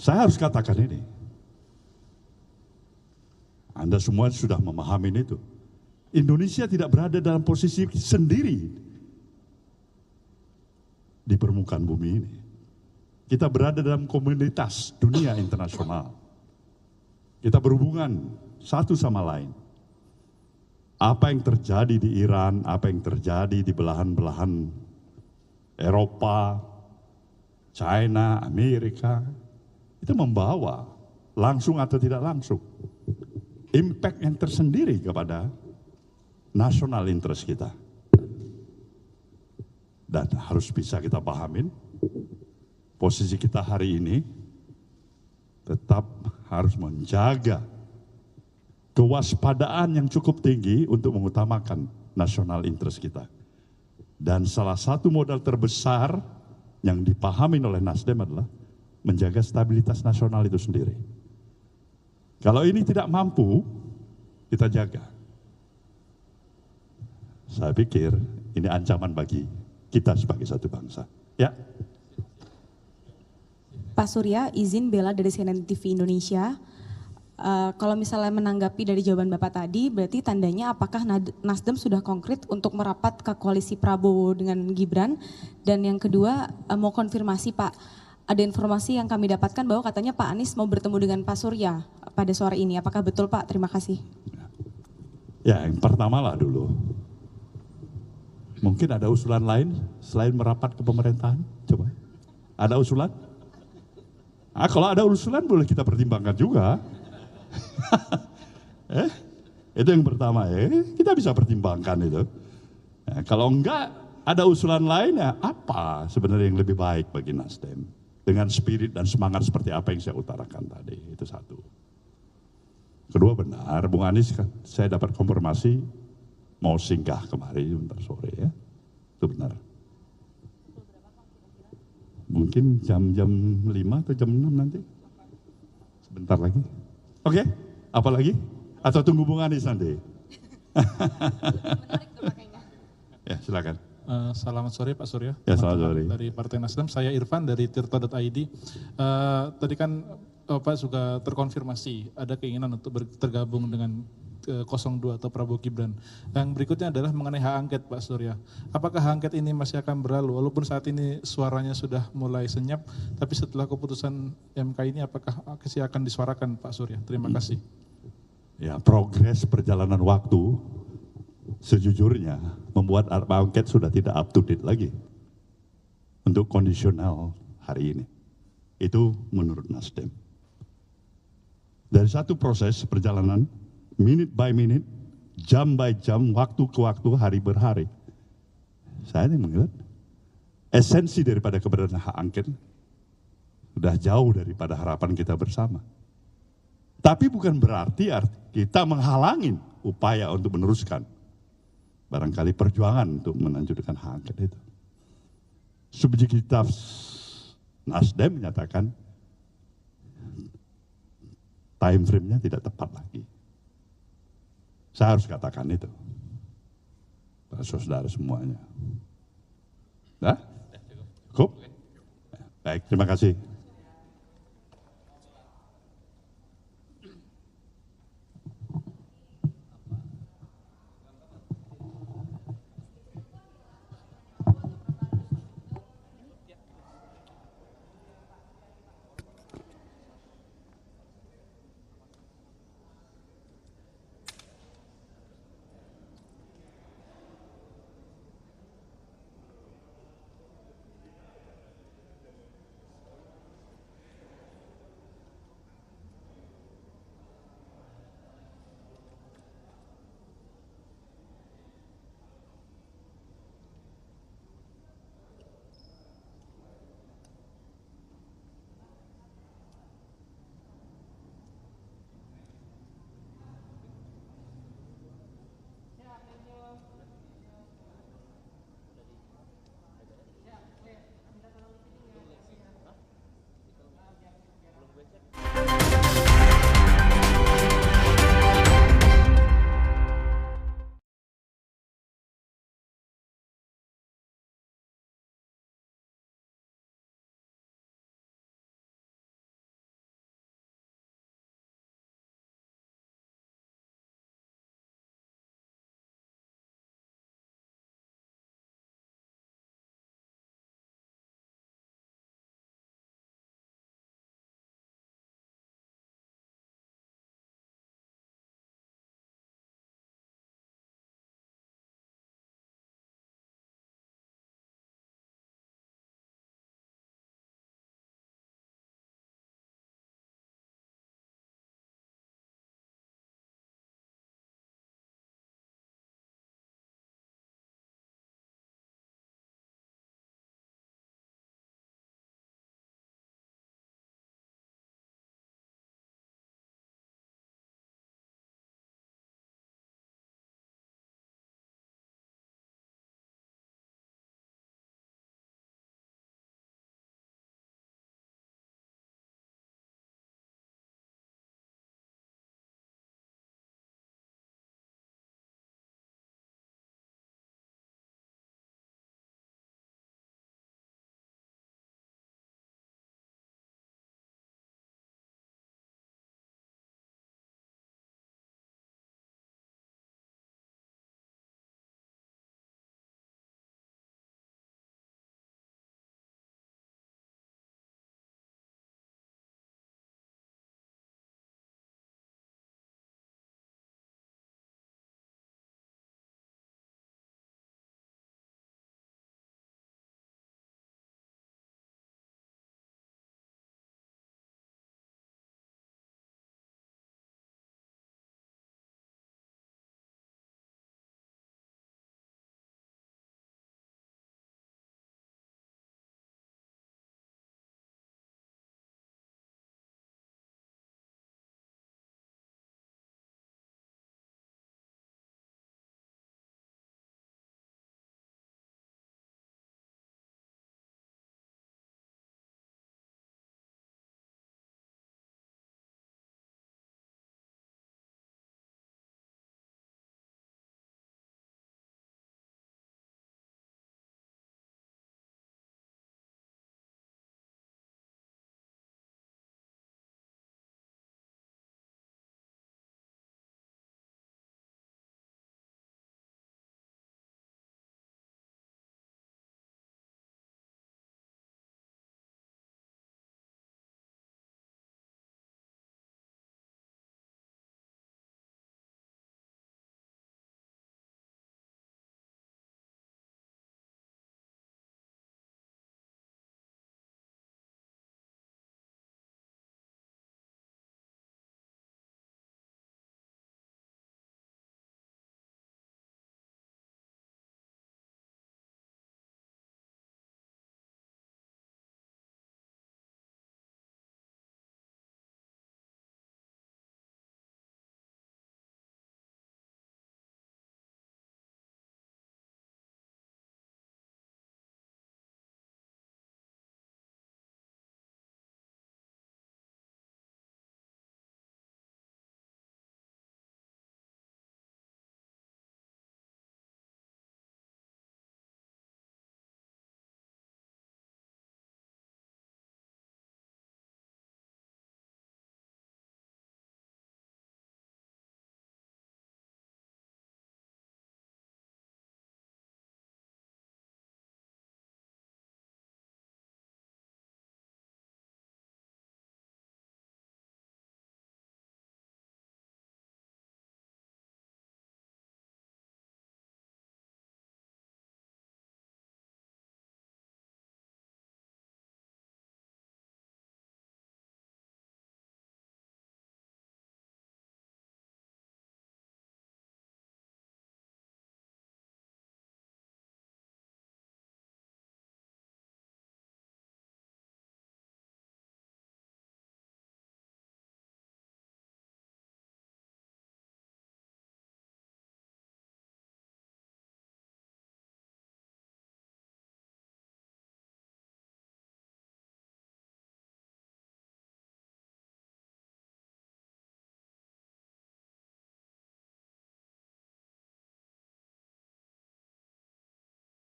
Saya harus katakan ini. Anda semua sudah memahami itu. Indonesia tidak berada dalam posisi sendiri di permukaan bumi ini. Kita berada dalam komunitas dunia internasional. Kita berhubungan satu sama lain. Apa yang terjadi di Iran, apa yang terjadi di belahan-belahan Eropa, China, Amerika, itu membawa langsung atau tidak langsung impact yang tersendiri kepada national interest kita. Dan harus bisa kita pahamin, posisi kita hari ini tetap harus menjaga kewaspadaan yang cukup tinggi untuk mengutamakan national interest kita. Dan salah satu modal terbesar yang dipahami oleh Nasdem adalah menjaga stabilitas nasional itu sendiri. Kalau ini tidak mampu, kita jaga. Saya pikir ini ancaman bagi kita sebagai satu bangsa. Ya. Pak Surya, izin bela dari CNN TV Indonesia. Kalau misalnya menanggapi dari jawaban Bapak tadi, berarti tandanya apakah Nasdem sudah konkret untuk merapat ke koalisi Prabowo dengan Gibran? Dan yang kedua, mau konfirmasi Pak, ada informasi yang kami dapatkan bahwa katanya Pak Anies mau bertemu dengan Pak Surya pada sore ini. Apakah betul Pak? Terima kasih. Ya, yang pertama lah dulu. Mungkin ada usulan lain selain merapat ke pemerintahan? Coba. Ada usulan? Kalau ada usulan boleh kita pertimbangkan juga. Itu yang pertama kita bisa pertimbangkan itu. Kalau enggak ada usulan lain apa sebenarnya yang lebih baik bagi Nasdem dengan spirit dan semangat seperti apa yang saya utarakan tadi, itu satu. Kedua benar, Bung Anies saya dapat konfirmasi mau singgah kemari bentar sore ya, itu benar. Mungkin jam 5 atau jam 6 nanti, sebentar lagi. Oke, apa lagi? Atau tunggu Bung Anies nanti? Ya, silakan. Selamat sore Pak Surya. Ya, selamat sore. Dari Partai Nasdem, saya Irfan dari tirto.id. Tadi kan Pak juga terkonfirmasi ada keinginan untuk tergabung dengan 02 atau Prabowo Gibran. Yang berikutnya adalah mengenai hak angket Pak Surya. Apakah hak angket ini masih akan berlalu? Walaupun saat ini suaranya sudah mulai senyap, tapi setelah keputusan MK ini apakah masih akan disuarakan Pak Surya? Terima kasih. Ya, progres perjalanan waktu sejujurnya membuat hak angket sudah tidak up to date lagi untuk kondisional hari ini. Itu menurut Nasdem. Dari satu proses perjalanan, minute by minute, jam by jam, waktu ke waktu, hari per hari. Saya ini melihat esensi daripada keberadaan hak angket sudah jauh daripada harapan kita bersama. Tapi bukan berarti kita menghalangin upaya untuk meneruskan barangkali perjuangan untuk melanjutkan hak angket itu. Subjektivitas Nasdem menyatakan time frame-nya tidak tepat lagi. Saya harus katakan itu. Para saudara semuanya. Nah, cukup? Baik, terima kasih.